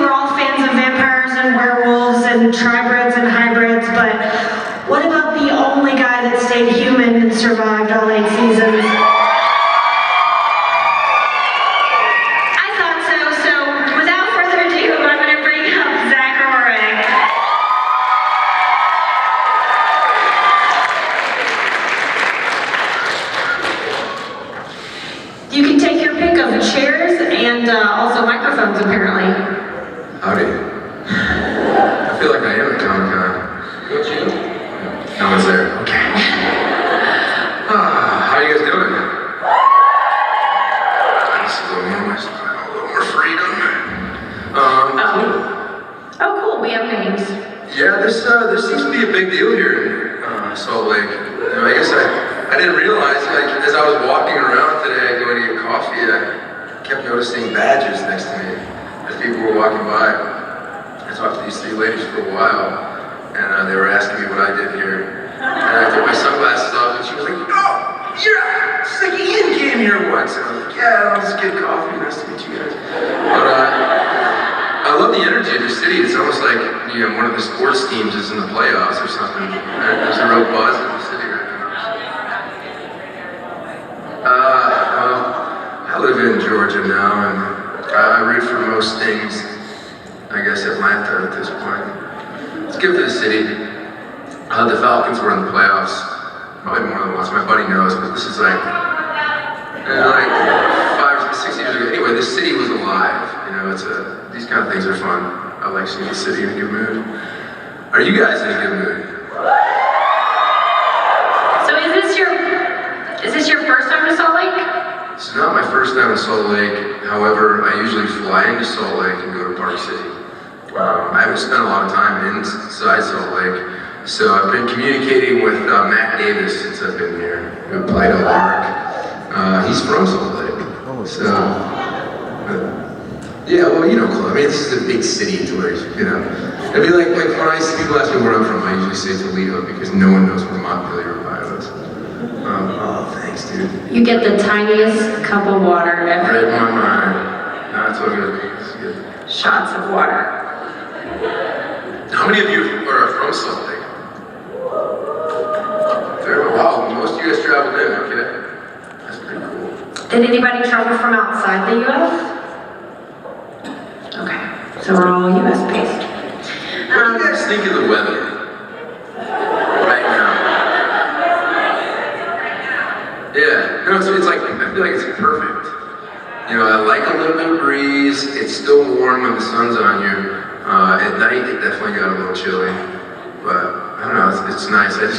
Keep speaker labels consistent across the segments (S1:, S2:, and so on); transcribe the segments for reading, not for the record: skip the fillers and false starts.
S1: we're all fans of vampires and werewolves and tribrids and hybrids, but what about the only guy that stayed human and survived all 8 seasons? I thought so, so without further ado, I'm going to bring up Zach Roerig. You can take your pick of chairs and also microphones, apparently.
S2: Howdy. I feel like I am at Comic-Con. Don't you? No one's there. Okay. How you guys doing? This is a little more freedom.
S1: Oh, cool. We have names.
S2: Yeah, this seems to be a big deal here in Salt Lake. You know, I guess I didn't realize, like, as I was walking around today going to get coffee, I kept noticing badges next to me as people were walking by. I talked to these 3 ladies for a while, and they were asking me what I did here. And I took my sunglasses off, and she was like, "Oh, yeah, it's like Ian came here once." And I was like, "Yeah, I'll just get coffee. Nice to meet you guys." But I love the energy of the city. It's almost like, you know, one of the sports teams is in the playoffs or something. There's a real buzz in the city right now. I live in Georgia now, and I root for most things. I guess Atlanta at this point. It's good for the city. The Falcons were in the playoffs, probably more than once. My buddy knows, but this is like 5 or 6 years ago. Anyway, the city was alive. You know, these kind of things are fun. I like seeing the city in a good mood. Are you guys in a good mood?
S1: So is this your first time to Salt Lake?
S2: It's not my first time in Salt Lake. However, I usually fly into Salt Lake and go to Park City. I haven't spent a lot of time inside Salt Lake, so I've been communicating with Matt Davis since I've been here, who played Roerig. He's from Salt Lake, so yeah. Well, you know, I mean, this is a big city to where, you know, it'd be like when people ask me where I'm from, I usually say Toledo because no one knows where Montpelier, Ohio is. Oh, thanks, dude.
S1: You get the tiniest cup of water ever.
S2: Read my mind. No, it's all good. It's good.
S1: Shots of water.
S2: How many of you are from Salt Lake? Wow, most of you guys traveled in, okay. That's pretty cool.
S1: Did anybody travel from outside the U.S.? Okay, so we're all U.S. based.
S2: What do you guys think of the weather right now? Yeah, no, it's like, I feel like it's perfect. You know, I like a little bit of breeze. It's still warm when the sun's on you. At night, it definitely got a little chilly, but I don't know, it's nice. I don't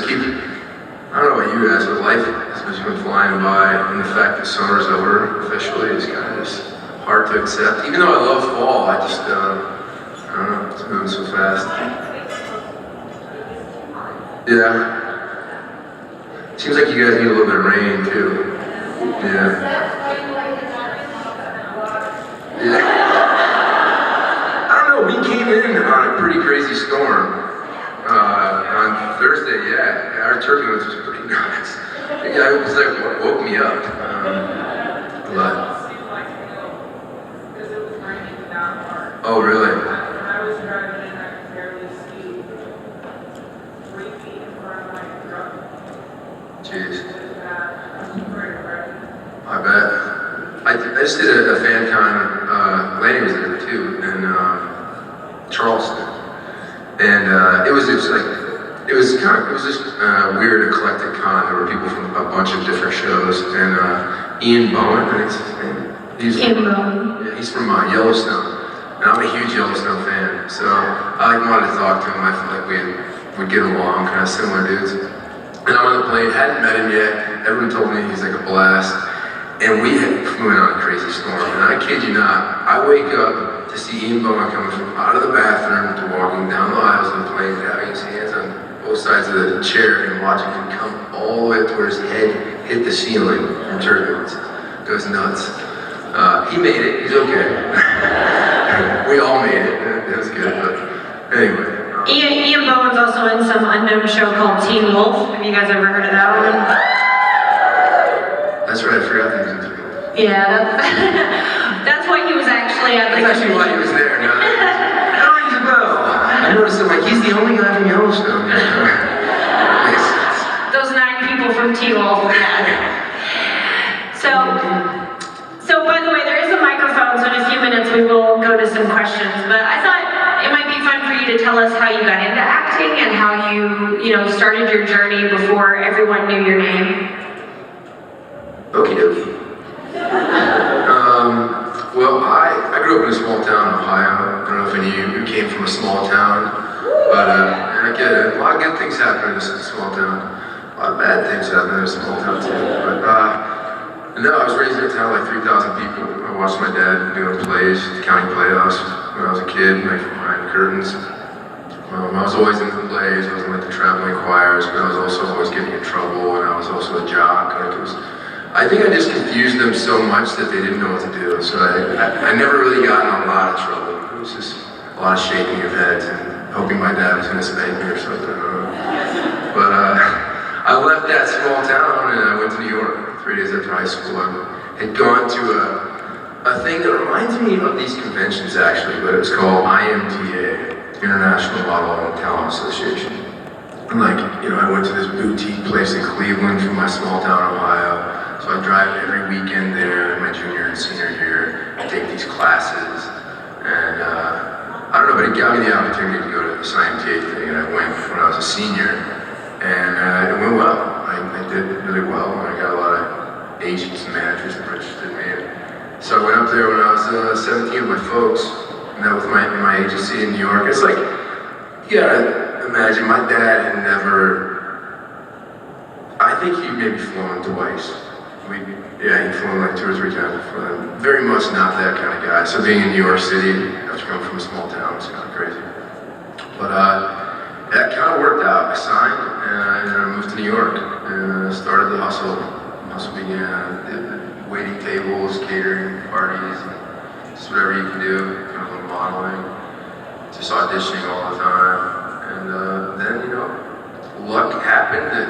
S2: know about you guys, but life has just been flying by, and the fact that summer's over officially is kind of just hard to accept. Even though I love fall, I don't know, it's moving so fast. Yeah. Seems like you guys need a little bit of rain, too. Yeah. We came in on a pretty crazy storm on Thursday. Yeah, our turbulence was pretty nuts. It was like what woke me up a lot. Oh, really? Jeez. I bet. I just did a FanCon. Lanny was there too, and Charleston, and it was just this weird eclectic con. There were people from a bunch of different shows, and Ian Bowen, I think it's his name.
S1: Ian Bowen.
S2: Yeah, he's from Yellowstone, and I'm a huge Yellowstone fan, so I wanted to talk to him. I feel like we'd get along, kind of similar dudes. And I'm on the plane, hadn't met him yet. Everyone told me he's like a blast, and we went on a crazy storm. And I kid you not, I wake up to see Ian Bowen coming from out of the bathroom to walking down the aisles of the plane, having his hands on both sides of the chair and watching him come all the way up to where his head hit the ceiling from turbulence. It was nuts. He made it, he's okay. We all made it, it was good, but anyway.
S1: Ian Bowen's also in some unknown show called Teen Wolf. Have you guys ever heard of that one?
S2: That's right, I forgot that he was in Teen Wolf.
S1: Yeah, that's why he was actually yeah.
S2: That's actually why he was there. Now that rings a bell. I noticed that, like, he's the only guy from Yellowstone. Makes sense.
S1: Those 9 people from T-Wolf, yeah. So by the way, there is a microphone, so in a few minutes we will go to some questions, but I thought it might be fun for you to tell us how you got into acting and how you started your journey before everyone knew your name.
S2: Okie dokie. Well, I grew up in a small town in Ohio. I don't know if any of you came from a small town, but I get it. A lot of good things happen in this small town. A lot of bad things happen in a small town too. But no, I was raised in a town like 3,000 people. I watched my dad doing plays, county playhouse when I was a kid, like behind curtains. I was always into the plays. I was in like the traveling choirs, but I was also always getting in trouble, and I was also a jock. I think I just confused them so much that they didn't know what to do. So I never really got in a lot of trouble. It was just a lot of shaking of heads and hoping my dad was going to spank me or something. But I left that small town and I went to New York 3 days after high school. I had gone to a thing that reminds me of these conventions actually, but it was called IMTA, International Model and Talent Association. And I went to this boutique place in Cleveland from my small town, Ohio. So I drive every weekend there in my junior and senior year, take these classes, and I don't know, but it got me the opportunity to go to this IMTA thing, and I went when I was a senior, and it went well. I did really well, and I got a lot of agents and managers that were interested in me. So I went up there when I was 17 with my folks, met with my agency in New York. It's like, you gotta imagine, my dad had never, I think he maybe flown twice. He'd flown like 2 or 3 times before then. Very much not that kind of guy. So being in New York City, after coming from a small town, was kind of crazy. But that kind of worked out. I signed, and I moved to New York, and started the hustle. The hustle began, waiting tables, catering, parties, and just whatever you can do, kind of a little modeling, just auditioning all the time. And then, luck happened that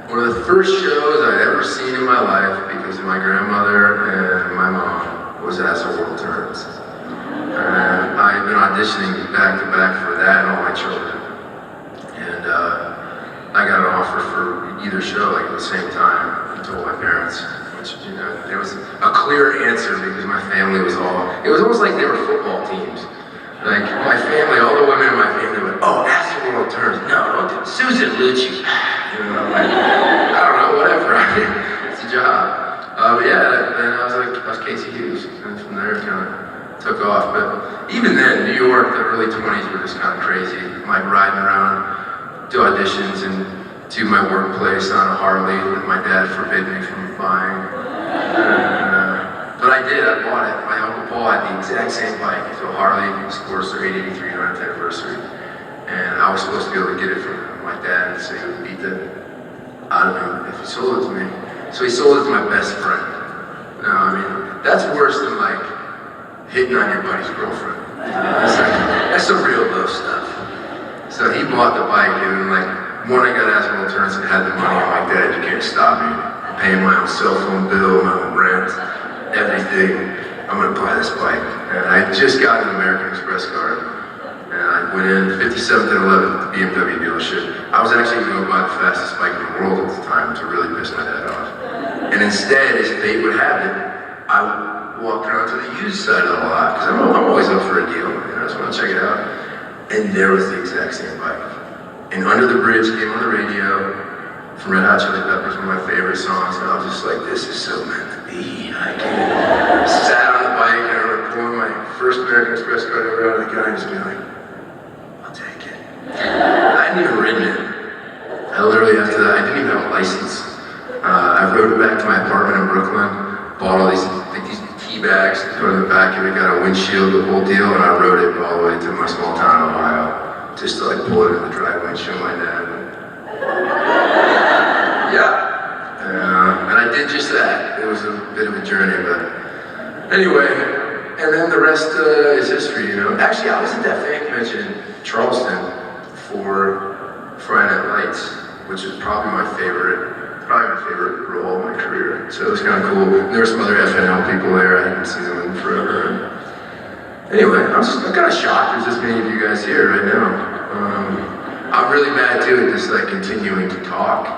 S2: one of the first shows I'd ever seen in my life, because of my grandmother and my mom, was As the World Turns. And I had been auditioning back to back for that and All My Children. And I got an offer for either show at the same time. I told my parents, which, it was a clear answer because my family was it was almost like they were football teams. Like, my family, all the women in my family went, "Oh, As the World Turns. No, don't do it. Susan Lucci." I don't know, whatever. It's a job. But yeah, and I was Casey Hughes, and from there it kind of took off. But even then, New York, the early 20s were just kind of crazy. Like riding around to auditions and to my workplace on a Harley that my dad forbid me from buying. But I did, I bought it. My Uncle Paul had the exact same bike, so Harley Sportster 883 9th anniversary. And I was supposed to be able to get it from my dad and say he would beat the out of him if he sold it to me. So he sold it to my best friend. Now, that's worse than hitting on your buddy's girlfriend. That's some real love stuff. So he bought the bike, and when I got As the World Turns and had the money, I'm like, "Dad, you can't stop me. I'm paying my own cell phone bill, my own rent, everything. I'm gonna buy this bike." And I just got an American Express card. And I went in 57th and 11th at the BMW dealership. I was actually going to buy the fastest bike in the world at the time to really piss my dad off. And instead, as fate would have it, I walked around to the used side of the lot, because I'm always up for a deal. I just want to check it out. And there was the exact same bike. And Under the Bridge came on the radio from Red Hot Chili Peppers, one of my favorite songs. And I was just like, this is so meant to be. I sat on the bike, and I remember pulling my first American Express card over out of the guy and just being like, I hadn't even ridden it. I literally, after that, I didn't even have a license. I rode it back to my apartment in Brooklyn, bought all these tea bags, put it in the back of it, got a windshield, the whole deal, and I rode it all the way to my small town in Ohio, just to pull it in the driveway and show my dad. And I did just that. It was a bit of a journey, but anyway, and then the rest is history, Actually, I was at that fan convention in Charleston for Friday Night Lights, which is probably my favorite role of my career. So it was kind of cool. And there were some other SNL people there. I hadn't seen them in forever. Anyway, I'm kind of shocked there's this many of you guys here right now. I'm really bad too at just like continuing to talk.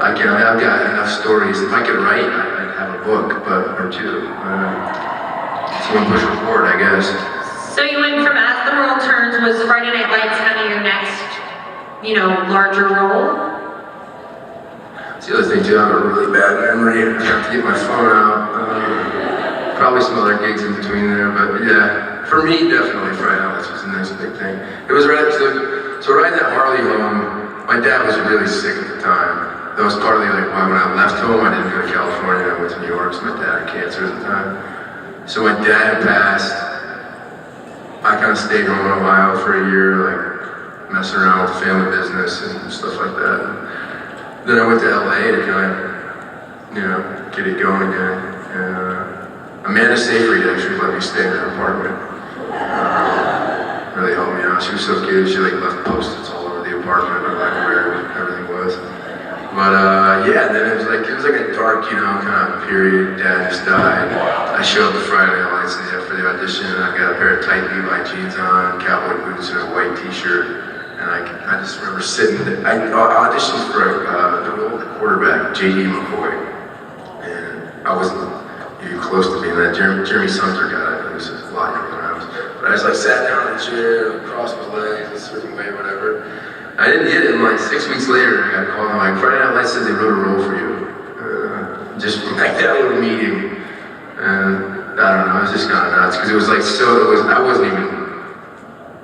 S2: I've got enough stories. If I could write, I'd have a book, or two. Someone push record, I guess.
S1: So you went from As the World Turns, was Friday Night Lights kind of your next, larger role?
S2: That's the other thing too, I have a really bad memory. I have to get my phone out. Probably some other gigs in between there, but yeah. For me, definitely Friday Night Lights was the next big thing. It was right, so riding that Harley home, my dad was really sick at the time. That was partly like why when I left home, I didn't go to California, I went to New York, so my dad had cancer at the time. So my dad had passed. I kind of stayed home in Ohio for a year, like messing around with the family business and stuff like that. Then I went to LA to kind of, get it going again. And Amanda Seyfried actually let me stay in her apartment. Really helped me out. She was so good. She like left post-its all over the apartment, or like where everything was. But yeah, then it was like a dark, kind of period. Dad just died. I show up to Friday Night Lights for the audition, and I've got a pair of tight Levi jeans on, cowboy boots, and a white T-shirt. And I just remember sitting. I auditioned for the quarterback, J.D. McCoy, and I wasn't even close to being that. Jeremy Sumter got it. He was a lot younger than I was. But I just like sat down in the chair, crossed my legs a certain way, whatever. I didn't get it, and like 6 weeks later, I got called, and like, Friday Night Lights said they wrote a role for you. Just from like that little meeting. And I don't know, it was just kind of nuts, because it was like I wasn't even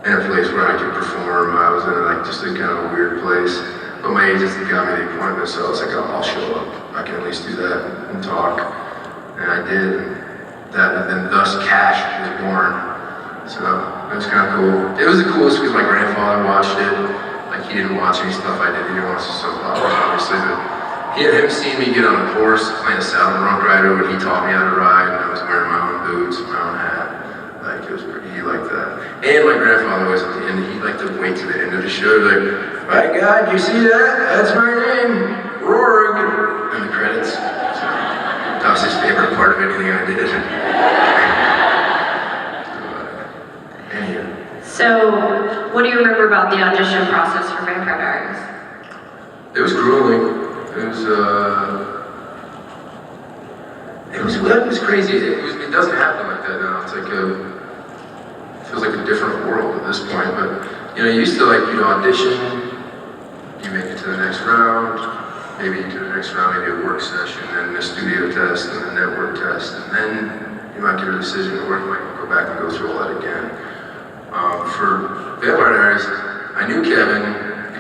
S2: in a place where I could perform. I was in like just a kind of a weird place. But my agency got me the appointment, so I was like, I'll show up. I can at least do that and talk. And I did. And then thus Cash was born. So it was kind of cool. It was the coolest because my grandfather watched it. Like, he didn't watch any stuff I did. He didn't watch the soap operas, obviously, but him seeing me get on a horse, playing a saddle bronc rider when he taught me how to ride, and I was wearing my own boots, my own hat. Like, he liked that. And my grandfather was at the end, he liked to wait to the end of the show, like, my God, you see that? That's my name, Roerig. And the credits. So, that was his favorite part of anything I did.
S1: So, what do you remember about the audition process for Vampire Diaries?
S2: It was grueling. It was crazy. It doesn't happen like that now. It's like it feels like a different world at this point. But you used to you'd audition, you make it to the next round, maybe to the next round, maybe a work session, then a studio test, and a network test, and then you might get a decision, or you might go back and go through all that again. For Vampire Diaries, I knew Kevin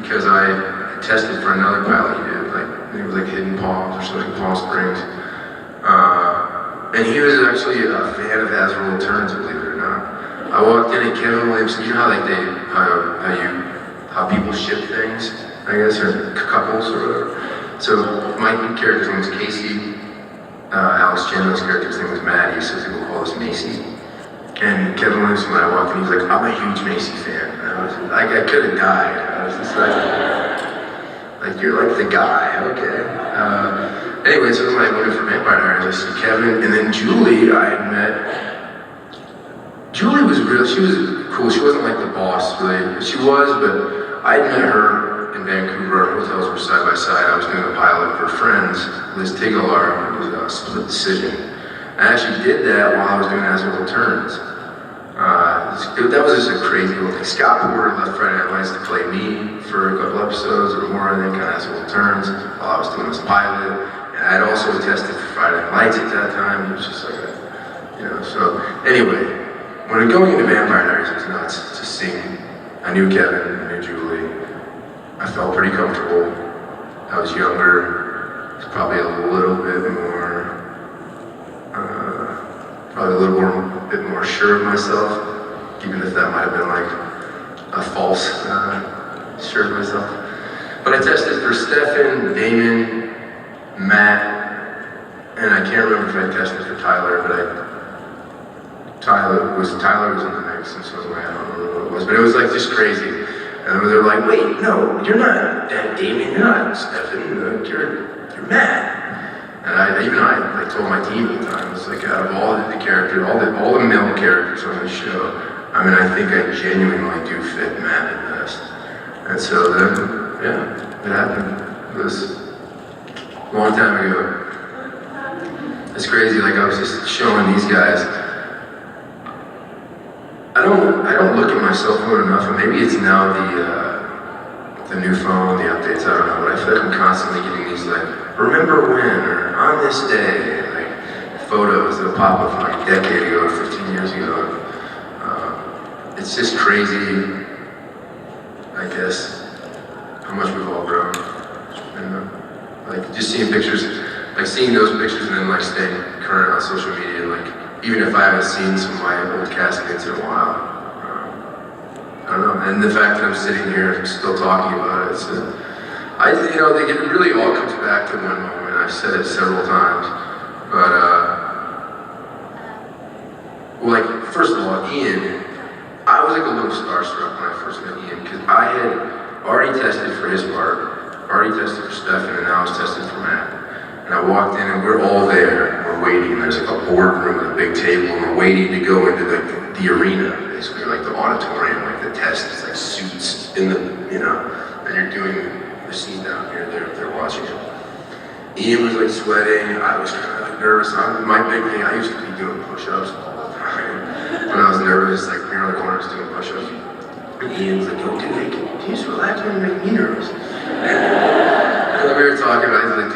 S2: because I tested for another pilot he did, it was like Hidden Palms or something, Palm Springs. And he was actually a fan of As the World Turns, believe it or not. I walked in and Kevin Williamson, you know how how people ship things, I guess, or couples or whatever. So my character's name was Casey. Alex Chandler's character's name was Maddie, so people call us Macy. And Kevin Williamson, when I walked in, he was like, I'm a huge Macy fan. And I could have died. I was just like, you're like the guy, okay. Anyway, so when I went in for Vampire Diaries, I see Kevin, and then Julie, I had met. Julie was she was cool. She wasn't like the boss, really. She was, but I had met her in Vancouver. Our hotels were side by side. I was doing a pilot for Friends. Liz Tigalar. It was a split decision. I actually did that while I was doing As the World Turns. That was just a crazy little thing. Scott Porter left Friday Night Lights to play me for a couple episodes or more, and then kind of As the World Turns while I was doing this pilot. And I had also tested for Friday Night Lights at that time. It was just like so anyway, when going into Vampire Diaries, it was nuts. Just seeing, I knew Kevin, I knew Julie. I felt pretty comfortable. I was younger. I was probably a little bit more bit more sure of myself, even if that might have been like a false sure of myself. But I tested for Stefan, Damon, Matt, and I can't remember if I tested for Tyler, but Tyler was in the mix in some way. I don't remember what it was, but it was like just crazy. And they're like, wait, no, you're not Damon, you're not Stefan, you're Matt. And I like told my team at the time, it's like out of all the characters, all the male characters on the show, I mean, I think I genuinely do fit Matt at best. And so then, yeah, it happened. It was a long time ago. It's crazy, like I was just showing these guys. I don't look at my cell phone enough, and maybe it's now the new phone, the updates, I don't know, but I feel like I'm constantly getting these like, remember when, or on this day, like photos that pop up from like a decade ago or 15 years ago. It's just crazy, I guess, how much we've all grown. Like just seeing pictures, like seeing those pictures and then like staying current on social media, like even if I haven't seen some of my old caskets in a while. I don't know, and the fact that I'm sitting here still talking about it, it really all comes back to one moment. I've said it several times, but well, like first of all, Ian, I was like a little starstruck when I first met Ian because I had already tested for his part, already tested for Stefan, and now I was tested for Matt. And I walked in and we're all there, we're waiting, and there's like a boardroom with a big table, and we're waiting to go into the arena, basically like the auditorium, like the test, it's like suits in the, and you're doing the scene down here, they're watching it. Ian was like sweating, I was kind of like nervous. My big thing, I used to be doing push-ups all the time. When I was nervous, like here on the corner, just doing push-ups. And Ian's like, yo, dude, can you just relax when you make me nervous? And we were talking, I was like,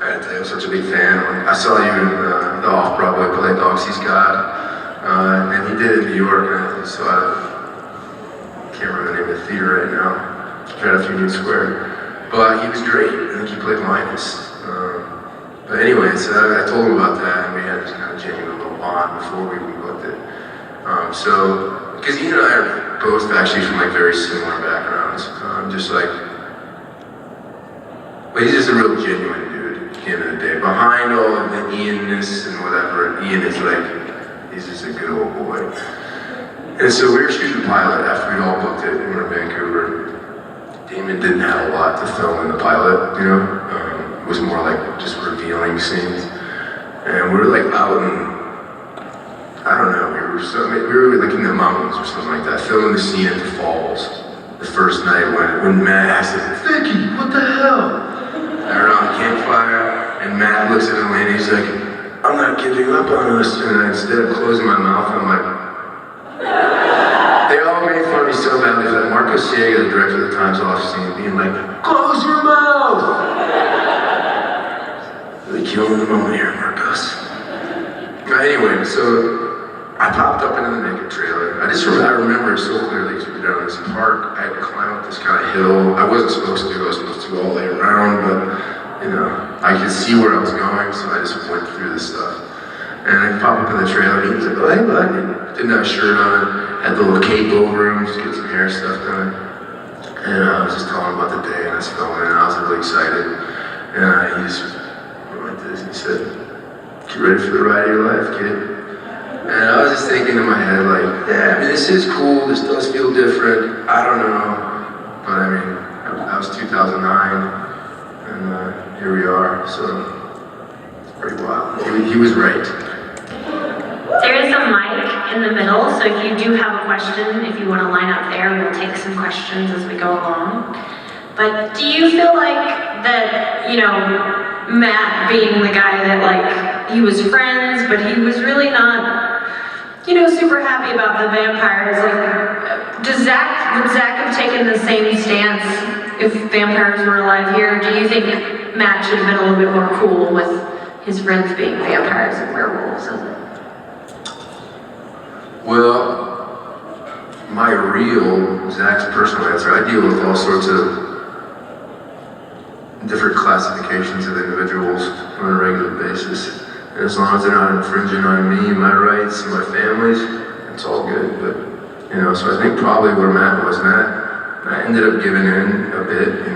S2: I had to tell you, I'm such a big fan. I saw you in the Off-Broadway play Dogs He's Got. And he did it in New York, and so I can't remember the name of the theater right now. It's right off Union Square. But he was great. I think he played Linus. But anyway, so I told him about that, and we had this kind of genuine little bond before we even booked it. Because Ian and I are both actually from like very similar backgrounds. But he's just a real genuine dude at the end of the day. Behind all of the Ian-ness and whatever, Ian is like, he's just a good old boy. And so we were shooting the pilot after we'd all booked it. We were in Vancouver. Damon didn't have a lot to film in the pilot, it was more like just revealing scenes. And we were like out in, I don't know, we were like in the mountains or something like that, filming the scene at the falls. The first night when Matt asked him, Vicky, what the hell? Around the campfire, and Matt looks at Elaine and he's like, I'm not giving up on us. And instead of closing my mouth, I'm like, they all made fun of me so badly for that. Marco Siega, the director of the Times Off scene, being like, close your mouth! Really killing the moment here, Marcos. Anyway, so I popped up into the naked trailer. I remember it so clearly because we were down in this park. I had to climb up this kind of hill. I wasn't supposed to. I was supposed to go all the way around, but I could see where I was going, so I just went through this stuff. And I popped up in the trailer, and he was like, oh, hey, bud. Didn't have a shirt on, had the little cape over him, just get some hair stuff done. And I was just telling him about the day, and I was filming, and I was really excited. And he just went like this, and he said, get ready for the ride of your life, kid. And I was just thinking in my head, like, yeah, I mean, this is cool, this does feel different, I don't know. But I mean, that was 2009, and here we are, so it's pretty wild. He was right.
S1: There is a mic in the middle, so if you do have a question, if you want to line up there, we'll take some questions as we go along. But do you feel like that, Matt being the guy that he was friends, but he was really not, super happy about the vampires, would Zach have taken the same stance if vampires were alive here? Do you think Matt should have been a little bit more cool with his friends being vampires and werewolves?
S2: Well, my real, Zach's personal answer, I deal with all sorts of different classifications of individuals on a regular basis. And as long as they're not infringing on me, my rights, and my family's, it's all good. But, so I think probably where Matt was, Matt ended up giving in a bit,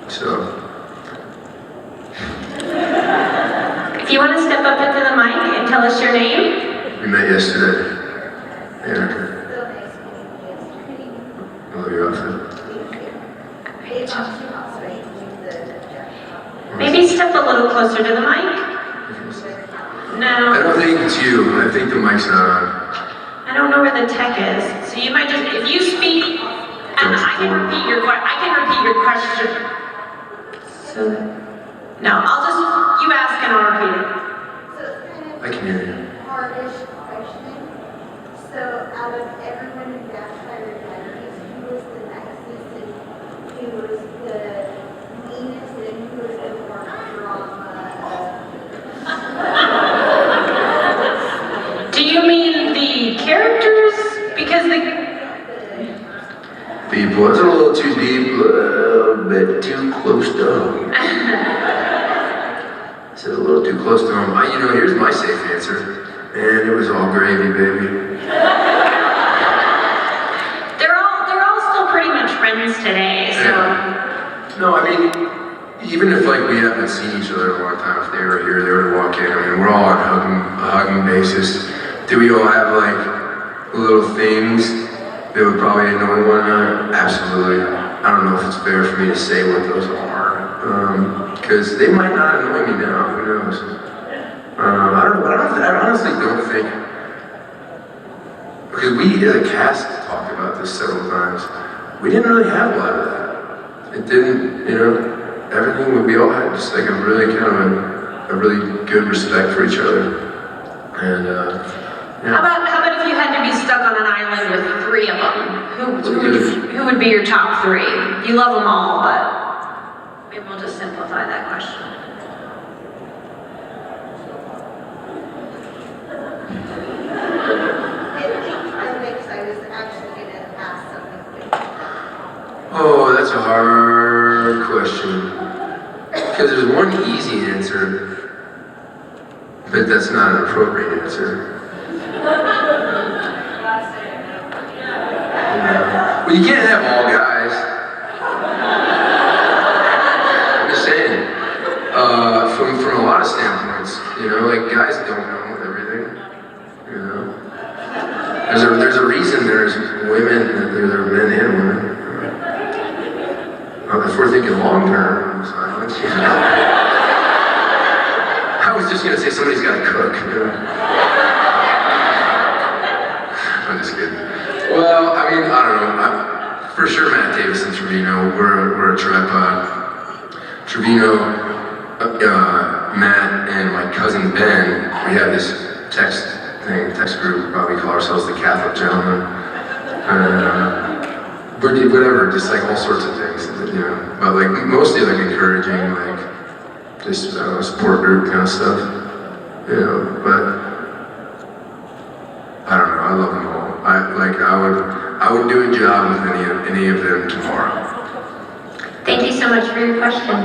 S2: so.
S1: If you want to step up into the mic and tell us your name.
S2: We met yesterday. Yeah. I love your outfit.
S1: Maybe step a little closer to the mic? No.
S2: I don't think it's you. I think the mic's not on.
S1: I don't know where the tech is. So you might just, if you speak, I can repeat your question. So, no, I'll just, you ask and I'll repeat it.
S3: So it's kind of
S2: I can hear you.
S3: hardish questioning. So out of everyone in Vampire Diaries, who was the nicest and who was the meanest and who was the more drama?
S1: Do you mean the characters? Because
S2: People, it's a little too deep, a little bit too close to home. It's a little too close to home. Here's my safe answer. Man, it was all gravy, baby.
S1: they're all still pretty much friends today, so.
S2: Yeah. No, even if we haven't seen each other in a long time, if they were here, they would walk in. We're all on a hugging basis. Do we all have little things that would probably annoy one another? Absolutely. I don't know if it's fair for me to say what those are, because they might not annoy me now. Who knows? I don't know. But I honestly don't think, because we as a cast talked about this several times. We didn't really have a lot of that. It didn't, everything we all had just a really kind of a really good respect for each other. And
S1: How about if you had to be stuck on an island with 3 of them? Who would be your top 3? You love them all, but maybe we'll just simplify that question.
S3: I was actually going to ask something quick.
S2: Oh, that's a hard question. Because there's one easy answer, but that's not an appropriate answer. Well, you can't have all guys. I'm just saying. From a lot of standpoints, guys don't know everything. There's a reason there's women, there are men and women. If we're thinking long term, silence. I was just gonna say somebody's got to cook. I'm just kidding. Well, I don't know. For sure, Matt Davis and Trevino, we're a tripod. Trevino, Matt, and my cousin Ben, we have this text group. We call ourselves the Catholic Gentlemen. Whatever, just all sorts of things, But mostly encouraging, just support group kind of stuff, But I don't know. I love them all. I would do a job with any of them tomorrow.
S1: Thank you so much for your question.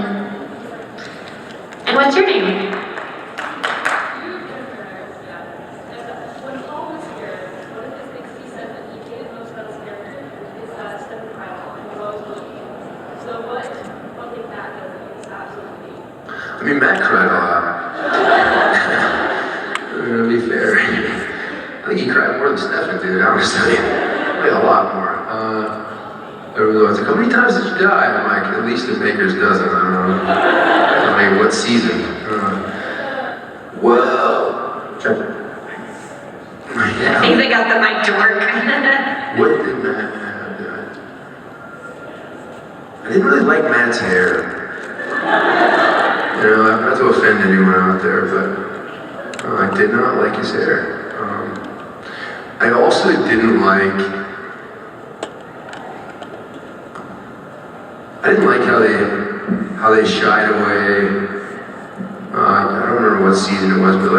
S1: And what's your name?
S4: When Paul was here, one of his things he said that he hated most about his character is Stephen Kyle and was always looking. So what one thing that does is absolutely.
S2: Matt cried a lot. I'm gonna be fair. I think he cried more than Stephen did, honestly. Like a lot more. Everyone's like, how many times did you die? I'm like, at least in Baker's dozen. I don't know. What season? Whoa.
S1: I think they got the mic to work.
S2: What did Matt have? I didn't really like Matt's hair. Not to offend anyone out there, but I did not like his hair. I also didn't like how they shied away. I don't remember what season it was, but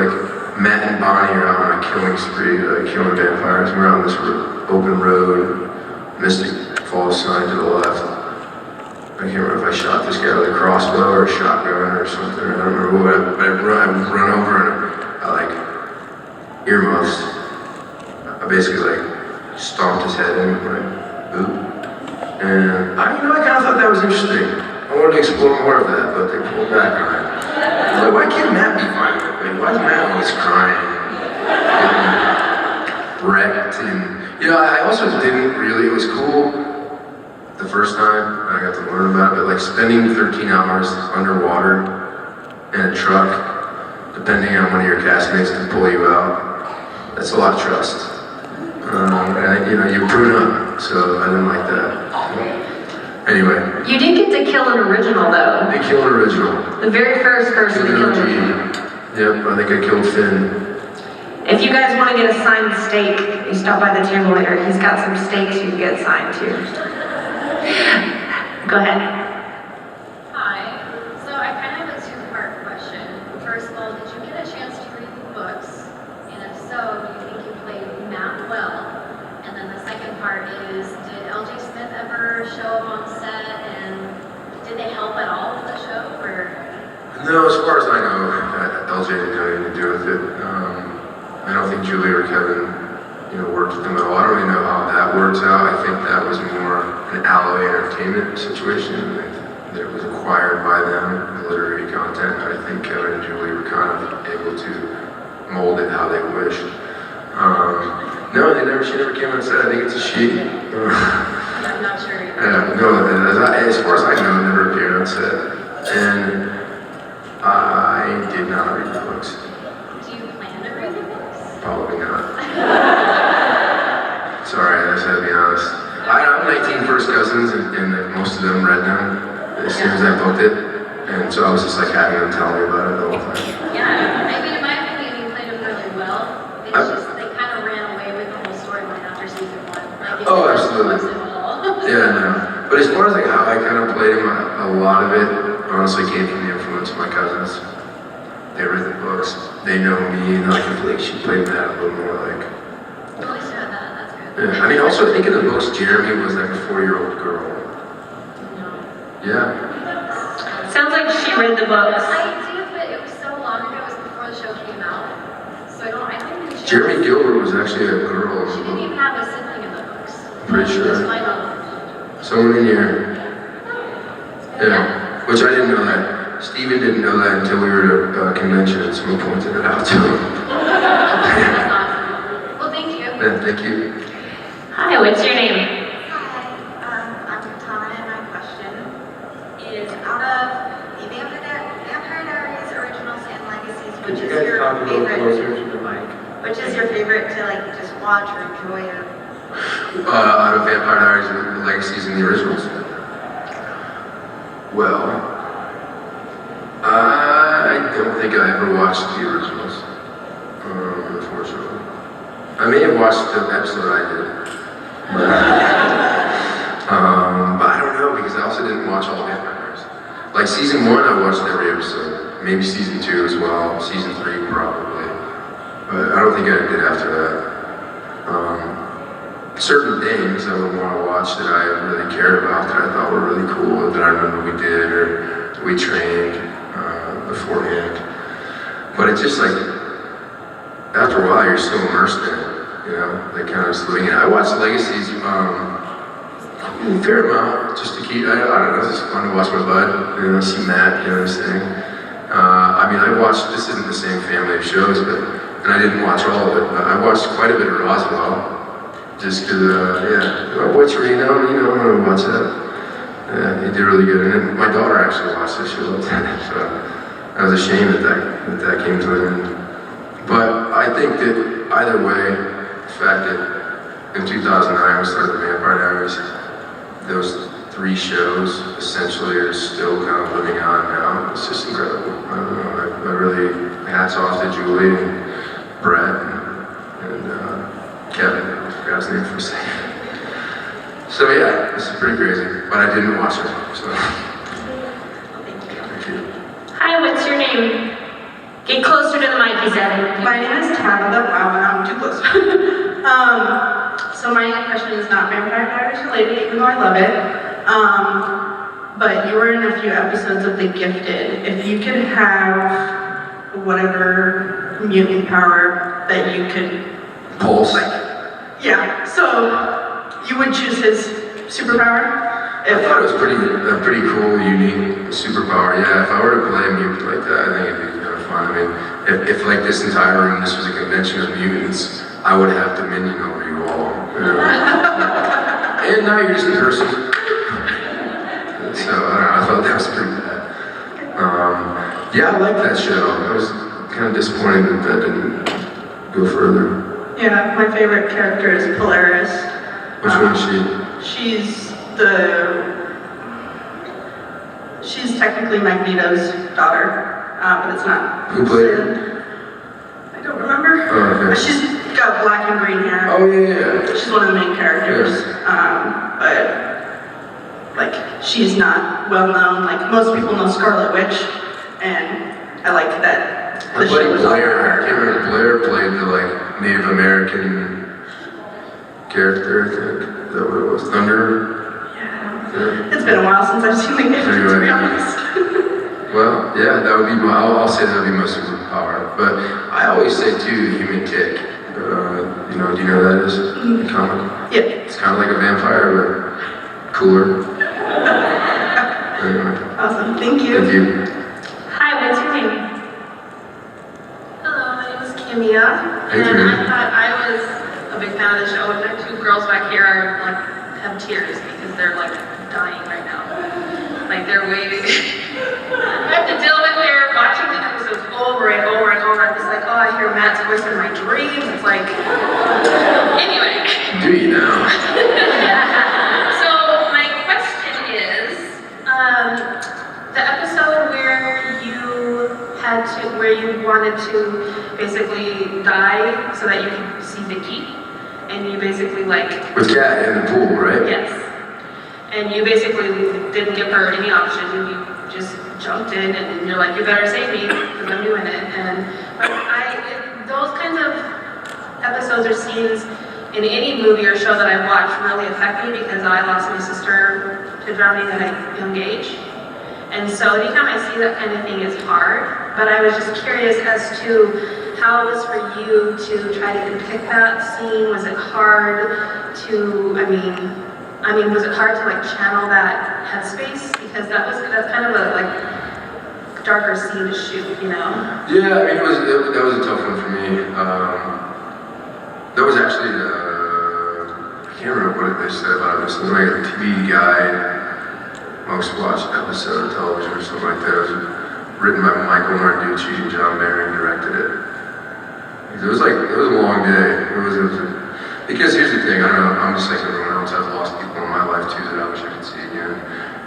S2: Matt and Bonnie are out on a killing spree, killing vampires. We're on this open road, Mystic Falls sign to the left. I can't remember if I shot this guy with a crossbow or a shotgun or something. I don't remember what, but I run over and I earmuffs. I basically stomped his head in, boop. And I kind of thought that was interesting. I wanted to explore more of that, but they pulled back on it. Why can't Matt be violent? Why is Matt always crying? Wrecked and I also didn't really. It was cool the first time I got to learn about it, but spending 13 hours underwater and a truck, depending on one of your castmates to pull you out. That's a lot of trust. And, you know, you prune up, so I didn't like that. Anyway.
S1: You did get to kill an original, though.
S2: They killed an original.
S1: The very first person to kill him.
S2: Yep, I think I killed Finn.
S1: If you guys want to get a signed steak, you stop by the table later. He's got some steaks you can get signed too. Go ahead.
S5: Hi. So I kind of have a two-part question. First of all, did you get a chance to read the books? And if so, do you think you played Matt well? And then the second part is, did LJ Smith ever show up on set? And did they help at all with the show? Or?
S2: No, as far as I know, LJ didn't have anything to do with it. I don't think Julie or Kevin, you know, worked with them at all. I don't really know how that works out. I think that was more an Alloy Entertainment situation. That it was acquired by them, the literary content. I think Kevin and Julie were kind of able to mold it how they wished. No, she never came on set. I think it's a she.
S5: I'm not sure.
S2: No, as far as I know, never appeared on set. And I did not read the books.
S5: Do you plan to read the books?
S2: Probably not. Sorry, I just had to be honest. I have 19 first cousins, and most of them read them as soon as I booked it. And so I was just like having them tell me about it the whole time.
S5: Yeah, I mean, in my opinion, you played them really well. It's just they kind of ran away with the whole storyline after season 1. Like,
S2: Oh, absolutely. Yeah, no. But as far as like how I kind of played him, a lot of it honestly came from the influence of my cousins. They read the books. They know me, and like I feel like she played Matt a little more like.
S5: At least you had that. That's good.
S2: Yeah. I mean, also I think in the books Jeremy was like a 4-year-old girl.
S5: No.
S2: Yeah.
S1: Sounds like she read the books.
S5: I did, but it was so long ago. It was before the show came out. So I think that
S2: Jeremy Gilbert was actually a girl in
S5: she
S2: the
S5: didn't even
S2: book.
S5: have a sibling in the books.
S2: Pretty
S5: She
S2: sure.
S5: was my own.
S2: Someone in here. Yeah. Which I didn't know that. Steven didn't know that until we were at a convention, and someone pointed it out to him.
S5: That's awesome. Well, thank you.
S2: Yeah, thank you.
S1: Hi, what's your name?
S3: Hi, I'm Tana, and my question is, out of the Vampire Diaries originals and legacies,
S6: Could
S3: which
S6: you
S3: is
S6: guys
S3: your
S6: talk a little
S3: favorite?
S6: closer to the mic?
S3: Which is your favorite to like just watch or enjoy? Or
S2: Out of Vampire Diaries, the legacies and the originals. Well, I don't think I ever watched the originals, unfortunately. I may have watched the episode I did. But I don't know, because I also didn't watch all Vampire Diaries. Like season 1, I watched every episode. Maybe season 2 as well. Season 3 probably. But I don't think I did after that. Certain things I would want to watch that I really cared about, that I thought were really cool, that I remember we did or we trained beforehand. But it's just like, after a while you're so immersed in it, you know, like kind of just living in it. I watched Legacies a fair amount, just to keep, I don't know, it's just fun to watch my bud, you know, see Matt doing his thing. I mean, I watched, this isn't the same family of shows, but, and I didn't watch all of it, but I watched quite a bit of Roswell. Just cause, yeah, my boy Torino, you know, I'm gonna watch that. Yeah, he did really good. And then my daughter actually watched this, she loved it. So I was ashamed that came to an end. But I think that either way, the fact that in 2009 we started the Vampire Diaries, those 3 shows essentially are still kind of living on now. It's just incredible. I don't know, I really, hats off to Julie and Brett and Kevin. I forgot his name for a second. So yeah, this is pretty crazy, but I didn't watch it, so. Thank you.
S1: Hi, what's your name? Get closer to the mic, he said.
S7: My name is Tabitha. Wow, I'm too close. So my question is not Vampire Diaries related, even though I love it. But you were in a few episodes of The Gifted. If you could have whatever mutant power that you could,
S2: Pulse.
S7: yeah. So you would choose his superpower?
S2: I thought it was a pretty cool, unique superpower. Yeah, if I were to play a mutant like that, I think it'd be kind of fun. I mean, if like this entire room, this was a convention of mutants, I would have dominion over you all. You know? And now you're just a person. So I don't know, I thought that was pretty bad. Yeah, I liked that show. I was kind of disappointed that that didn't go further.
S7: Yeah, my favorite character is Polaris.
S2: Which one is she?
S7: She's technically Magneto's daughter, but it's not.
S2: Who played her?
S7: I don't remember.
S2: Oh, okay.
S7: She's got black and green hair.
S2: Oh, yeah.
S7: She's one of the main characters. But like, she's not well known. Like, most people know Scarlet Witch, and I like that
S2: My
S7: the
S2: buddy
S7: show was on
S2: Blair,
S7: her.
S2: I can't remember, Blair played the like Native American character, I think. Is that what it was? Thunder? Yeah.
S7: It's been a while since I've seen the game, to be
S2: Anyway.
S7: honest.
S2: Well, yeah, that would be my, I'll say that would be my superpower. But I always say too, human kick. You know, do you know what that is? In comic?
S7: Yeah.
S2: It's kind of like a vampire, but cooler. Anyway,
S7: Awesome. Thank you.
S2: thank you.
S1: Hi, what's your name?
S6: Hello, my name is Kimia,
S2: Hey,
S6: and
S2: Kimia.
S6: I thought I was a big fan of the show. And the two girls back here are like have tears because they're like dying right now. Like they're waiting. I have to deal with their watching the episodes over and over and over. I'm just like, oh, I hear Matt's voice in my dreams. It's like, anyway.
S2: Do you now?
S6: So my question is, the episode where you wanted to basically die so that you could see Vicky, and you basically like,
S2: With Kat in the pool, right?
S6: yes, and you basically didn't give her any option, and you just jumped in, and you're like, you better save me because I'm doing it. And those kinds of episodes or scenes in any movie or show that I watch really affect me because I lost my sister to drowning at a young age. And so anytime I see that kind of thing, it's hard. But I was just curious as to how it was for you to try to depict that scene. Was it hard to, I mean, was it hard to like channel that headspace? Because that's kind of a like darker scene to shoot, you know?
S2: Yeah, I mean, that was a tough one for me. That was actually, I can't remember what they said about it. It was like a TV guide, most watched episode of television or something like that. It was written by Michael Narducci and John Barron directed it. It was a long day. Because here's the thing, I don't know, I'm just like everyone else, I've lost people in my life too that I wish I could see again.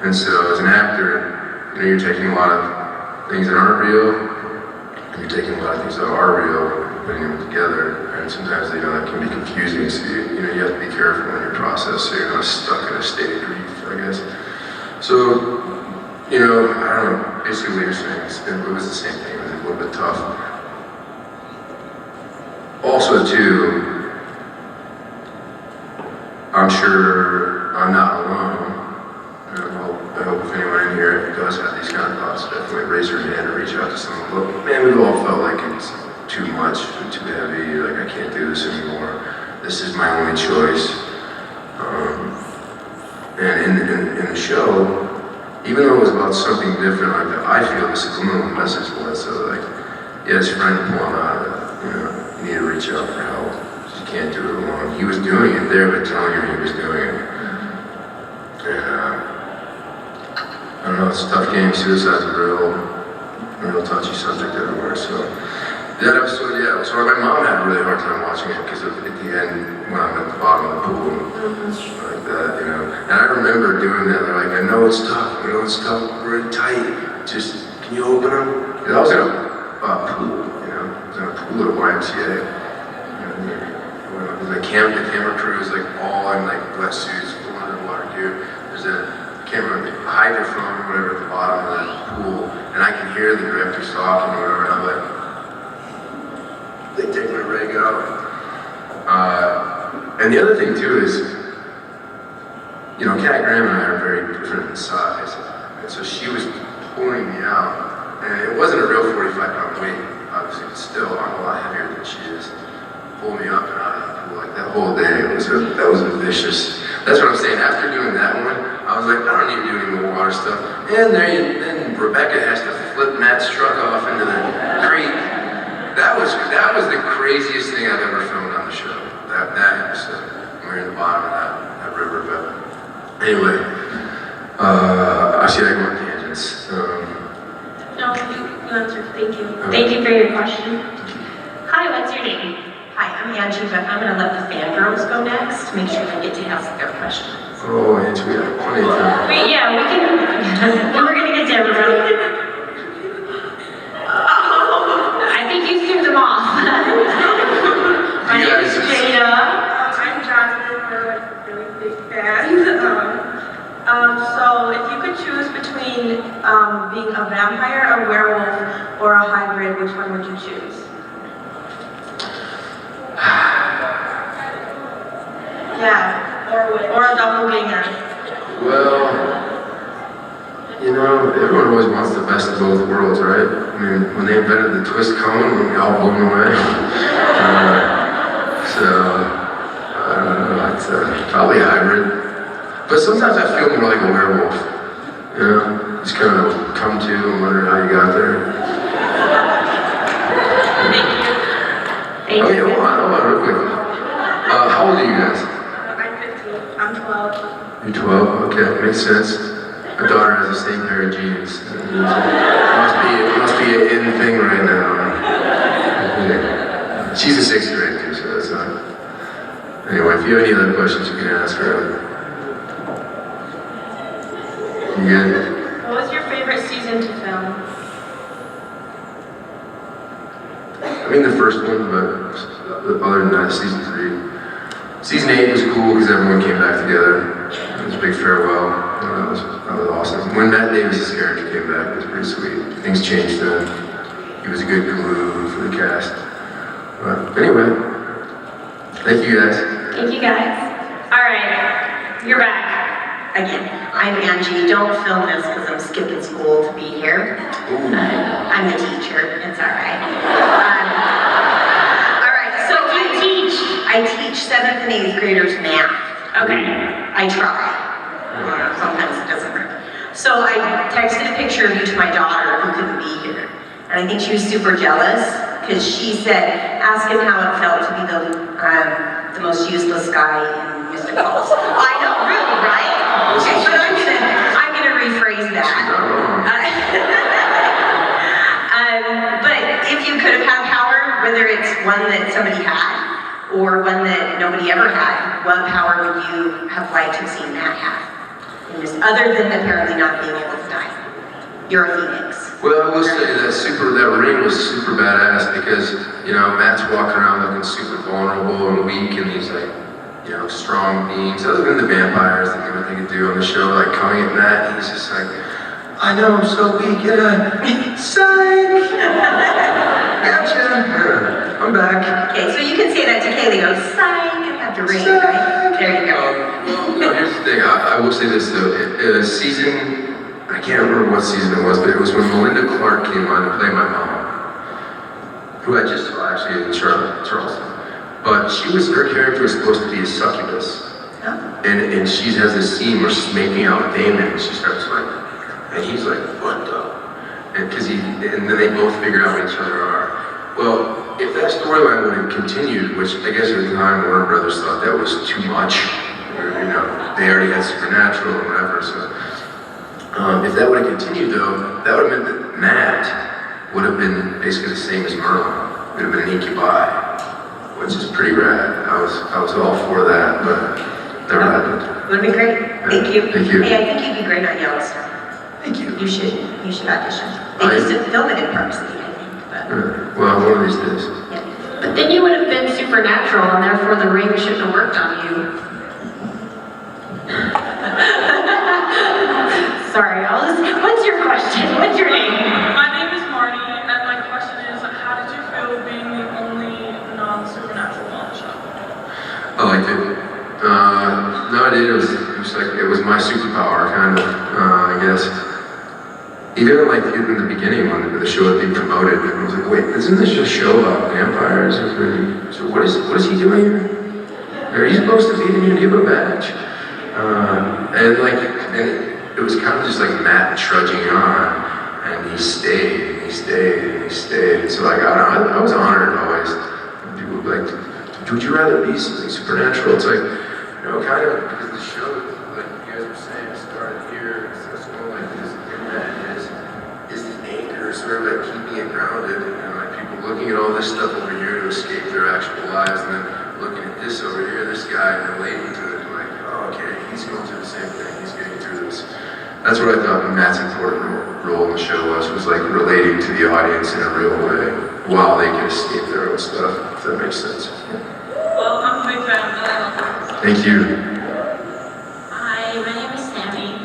S2: And so as an actor, you know, you're taking a lot of things that aren't real, and you're taking a lot of things that are real, and putting them together, and sometimes, you know, that can be confusing, so you have to be careful in your process so you're not stuck in a state of grief, I guess. So, you know, I don't know, basically what you're saying, it was the same thing, it was a little bit tough. Also, too, I'm sure I'm not alone. I hope if anyone in here does have these kind of thoughts, definitely raise your hand or reach out to someone. But man, we've all felt like it's too much and too heavy, like I can't do this anymore. This is my only choice. And in the show, even though it was about something different, like I feel the subliminal message was, so like, yeah, his friend pull him out of it, you know, you need to reach out for help. You can't do it alone. He was doing it there, but telling her he was doing it. And I don't know, it's a tough game. Suicide's a real touchy subject everywhere. So that episode, yeah. So my mom had a really hard time watching it because at the end, when I'm at the bottom of the pool, like that, you know. And I remember doing that. They're like, I know it's tough. We're tight. Just can you open them? Because I was in a pool, you know. I was in a pool at YMCA. The camera crew is like all in like wetsuits, full underwater gear. There's a camera, a hydrophone or whatever at the bottom of that pool, and I can hear the directors talking or whatever, and I'm like, they take my rig out. And the other thing too is, you know, Kat Graham and I are very different in size, and so she was pulling me out, and it wasn't a real 45-pound weight, obviously, but still I'm a lot heavier than she is. Pull me up and out of the pool, like that whole day, that was a vicious, that's what I'm saying, after doing that one, I was like, I don't need to do any more water stuff, and then Rebecca has to flip Matt's truck off into the creek. That was the craziest thing I've ever filmed on the show, that episode, when we were in the bottom of that river, but anyway, I see I go on tangents.
S6: No, you
S7: Thank you.
S1: Thank you for your question. Hi, what's your name?
S8: Hi, I'm Angie, but I'm gonna let the fangirls go next, make sure they get to ask their questions.
S2: Oh, Angie, we have plenty of time.
S1: Yeah, we can, we're gonna get to everybody. I think you threw them off. My
S2: You
S1: name is
S2: guys-
S1: Jada.
S7: I'm Jasmine, we're like really big fans. So if you could choose between being a vampire, a werewolf, or a hybrid, which one would you choose? Yeah, or a doppelganger.
S2: Well, you know, everyone always wants the best of both worlds, right? I mean, when they invented the twist cone, we all blown away. I don't know, it's probably a hybrid. But sometimes I feel more like a werewolf. You know, just kind of come to and wonder how you got there.
S1: Thank
S2: Okay,
S1: you.
S2: hold on, real quick. How old are you guys?
S7: I'm 15. I'm 12.
S2: You're 12? Okay, makes sense. My daughter has the same pair of jeans. It must be an in thing right now. Okay. She's a 6th grade too, so that's not. Anyway, if you have any other questions, you can ask her. You good?
S6: What was your favorite season to film?
S2: I mean the first one, but other than that, season 3. Season 8 was cool because everyone came back together. It was a big farewell. That was awesome. When Matt Davis's character came back, it was pretty sweet. Things changed then. He was a good glue for the cast. But anyway, thank you guys.
S1: Thank you guys. All right, you're back.
S8: Again, I'm Angie, don't film this because I'm skipping school to be here. I'm the teacher, it's all right. All right, so I teach 7th and 8th graders math.
S1: Okay.
S8: I try. Sometimes it doesn't work. So I texted a picture of you to my daughter who couldn't be here. And I think she was super jealous because she said, ask him how it felt to be the most useless guy in Mr. Calls. I know, really, right? Okay, but I'm gonna rephrase that. But if you could have had power, whether it's one that somebody had or one that nobody ever had, what power would you have liked to have seen Matt have? Other than apparently not being able to die. You're a phoenix.
S2: Well, I will say that ring was super badass because, you know, Matt's walking around looking super vulnerable and weak and he's like, you know, strong beings, other than the vampires that do what they could do on the show, like coming at Matt, and he's just like, I know I'm so weak, psych! Gotcha! I'm back.
S8: Okay, so you can say that to Kaylee, go, psych, and have to ring, right? There you go.
S2: Well, no, here's the thing, I will say this though, I can't remember what season it was, but it was when Melinda Clark came on to play my mom, who I just saw actually in Charleston. But her character was supposed to be a succubus.
S8: Oh.
S2: And she has this scene where she's making out with Damon and she starts like, and he's like, what the? And then they both figure out what each other are. Well, if that storyline would have continued, which I guess at the time Warner Brothers thought that was too much, you know, they already had Supernatural and whatever, so. If that would have continued though, that would have meant that Matt would have been basically the same as Merlin. It would have been an incubi, which is pretty rad. I was all for that, but never happened.
S8: Would have been great. Thank you.
S2: Thank you.
S8: Hey, I think you'd be great on Yellowstone.
S2: Thank you.
S8: You should audition. They used to film it in Park City, I think, but
S2: Well, one of these days.
S8: yeah.
S1: But then you would have been supernatural, and therefore the ring shouldn't have worked on you. Sorry, what's your question? What's your name?
S4: My name is Marty, and my question is, how did you feel being the only non-supernatural on the show?
S2: I liked it. No, I did. It was my superpower, kind of. I guess. Even like in the beginning when the show had been promoted, I was like, wait, isn't this a show about vampires? So what is he doing here? Are you supposed to be here to give a badge? And it was kind of just like Matt trudging on, and he stayed, and he stayed, and he stayed. And so like I was honored always. People would be like, would you rather be something supernatural? It's like, you know, kind of because the show, like you guys were saying, started here, so it's more like this. And Matt is the anchor sort of like keeping it grounded, and like people looking at all this stuff over here to escape their actual lives, and then looking at this over here, this guy, and relating to it, like, oh, okay, he's going through the same thing, he's getting through this. That's what I thought Matt's important role in the show was like relating to the audience in a real way, while they can escape their own stuff, if that makes sense.
S4: Well, I'm a big fan.
S2: Thank you.
S9: Hi, my name is Sammy,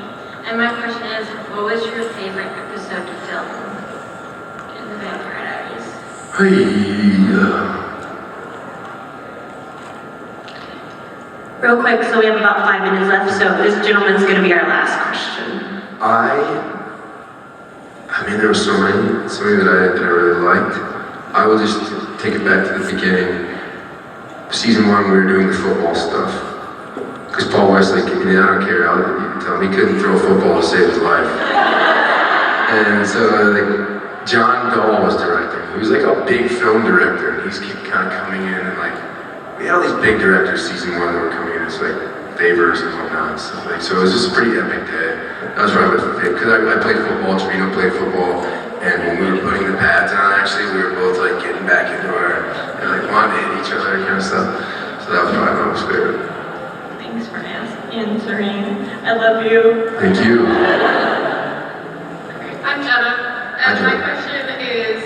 S9: and my question is, what was your favorite episode to film in the Vampire Diaries?
S1: Real quick, so we have about 5 minutes left, so this gentleman's gonna be our last question.
S2: I mean, there were so many that I really liked. I will just take it back to the beginning. Season 1, we were doing the football stuff. Because Paul Wesley, I don't care, you can tell him, he couldn't throw a football to save his life. And so, like, John Dahl was directing. He was like a big film director, and he's kind of coming in, and like, we had all these big directors season 1 that were coming in as like favors and whatnot and stuff. Like, so it was just a pretty epic day. That was probably my favorite, because I played football, Trevino played football, and when we were putting the pads on, actually, we were both like getting back into our, and like wanting to hit each other kind of stuff. So that was probably my most favorite.
S9: Thanks for answering. I love you.
S2: Thank you.
S4: I'm Jenna, and my question is,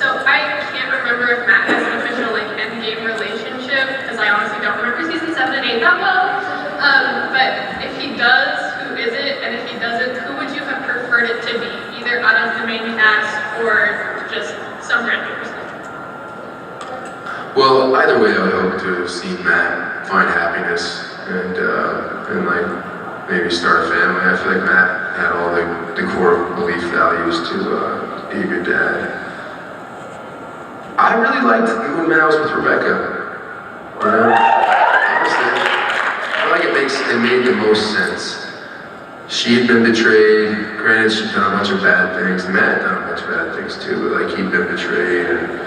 S4: I can't remember if Matt has an official like endgame relationship, because I honestly don't remember season 7 and 8 that well. But if he does, who is it? And if he doesn't, who would you have preferred it to be? Either out of the main cast or just some random person?
S2: Well, either way, I would hope to have seen Matt find happiness and like maybe start a family. I feel like Matt had all the core belief values to be a good dad. I really liked when Matt was with Rebecca. Honestly, I feel like it made the most sense. She had been betrayed. Granted, she'd done a bunch of bad things. Matt had done a bunch of bad things too, but like he'd been betrayed. And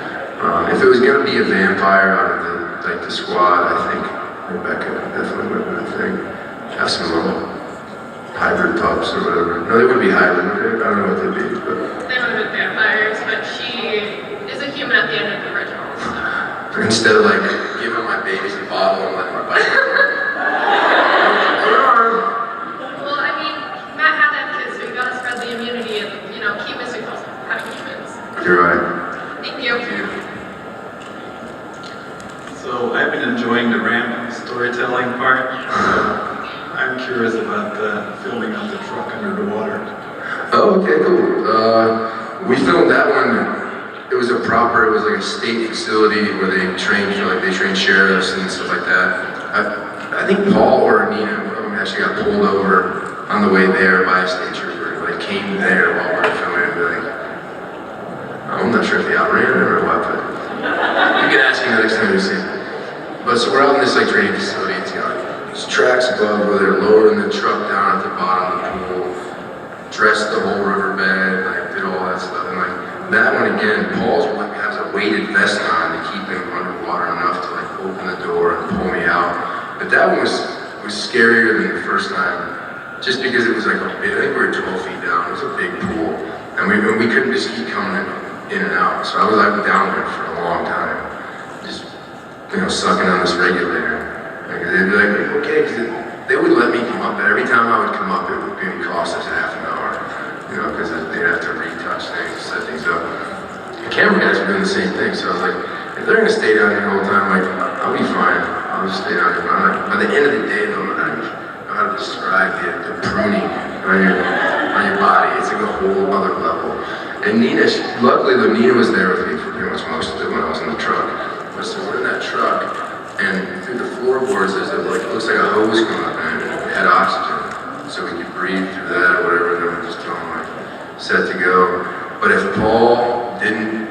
S2: if it was gonna be a vampire out of the squad, I think Rebecca definitely would have been a thing. Have some little hybrid pups or whatever. No, they wouldn't be hybrid. I don't know what they'd be, but
S4: They would have been vampires, but she is a human at the end of the original.
S2: instead of like giving my babies a bottle and letting my bite
S4: Well, I mean, Matt had to have kids, so you gotta spread the immunity and, keep missing those having humans.
S2: You're right.
S4: Thank you.
S10: So I've been enjoying the ramp storytelling part. I'm curious about the filming of the truck under the water.
S2: Oh, okay, cool. We filmed that one. It was like a state facility where they trained sheriffs and stuff like that. I think Paul or Nina, one of them actually got pulled over on the way there by a state trooper. Like came there while we were filming. I'm not sure if they outran it or what, but you can ask me the next time you see it. But so we're out in this like training facility. It's got these tracks above where they're lowering the truck down at the bottom of the pool, dressed the whole riverbed, like did all that stuff. And like that one again, Paul's has a weighted vest on to keep him underwater enough to like open the door and pull me out. But that one was scarier than the first time, just because it was like I think we were 12 feet down. It was a big pool, and we couldn't just keep coming in and out. So I was like down there for a long time, just sucking on this regulator. Like, they'd be like, okay, because they would let me come up, but every time I would come up, it would maybe cost us half an hour, because they'd have to retouch things, set things up. The camera guys were doing the same thing, so I was like, if they're gonna stay down here the whole time, like, I'll be fine. I'll just stay down here. But by the end of the day, though, I don't know how to describe the pruning on your body. It's like a whole other level. And Nina, luckily though, Nina was there with me for pretty much most of it when I was in the truck. But so we're in that truck, and through the floorboards, there's it looks like a hose coming up, and it had oxygen, so we could breathe through that or whatever. And then we're just set to go. But if Paul didn't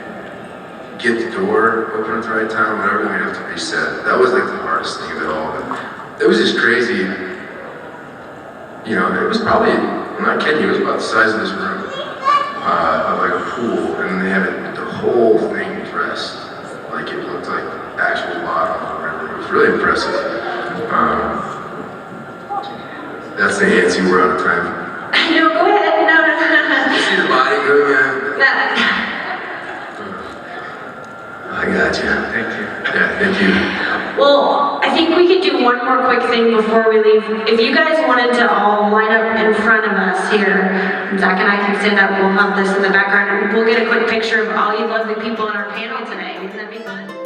S2: get the door open at the right time or whatever, we'd have to reset. That was like the hardest thing of it all. But it was just crazy. It was probably, I'm not kidding you, it was about the size of this room, of like a pool, and they had the whole thing dressed like it looked like actual bottom or whatever. It was really impressive. That's the answer. We're out of time.
S1: No, go ahead. No.
S2: You see the body go, yeah. I got you.
S10: Thank you.
S2: Yeah, thank you.
S1: Well, I think we could do one more quick thing before we leave. If you guys wanted to all line up in front of us here, Zach and I can stand up, we'll have this in the background, and we'll get a quick picture of all you lovely people on our panel today. Wouldn't that be fun?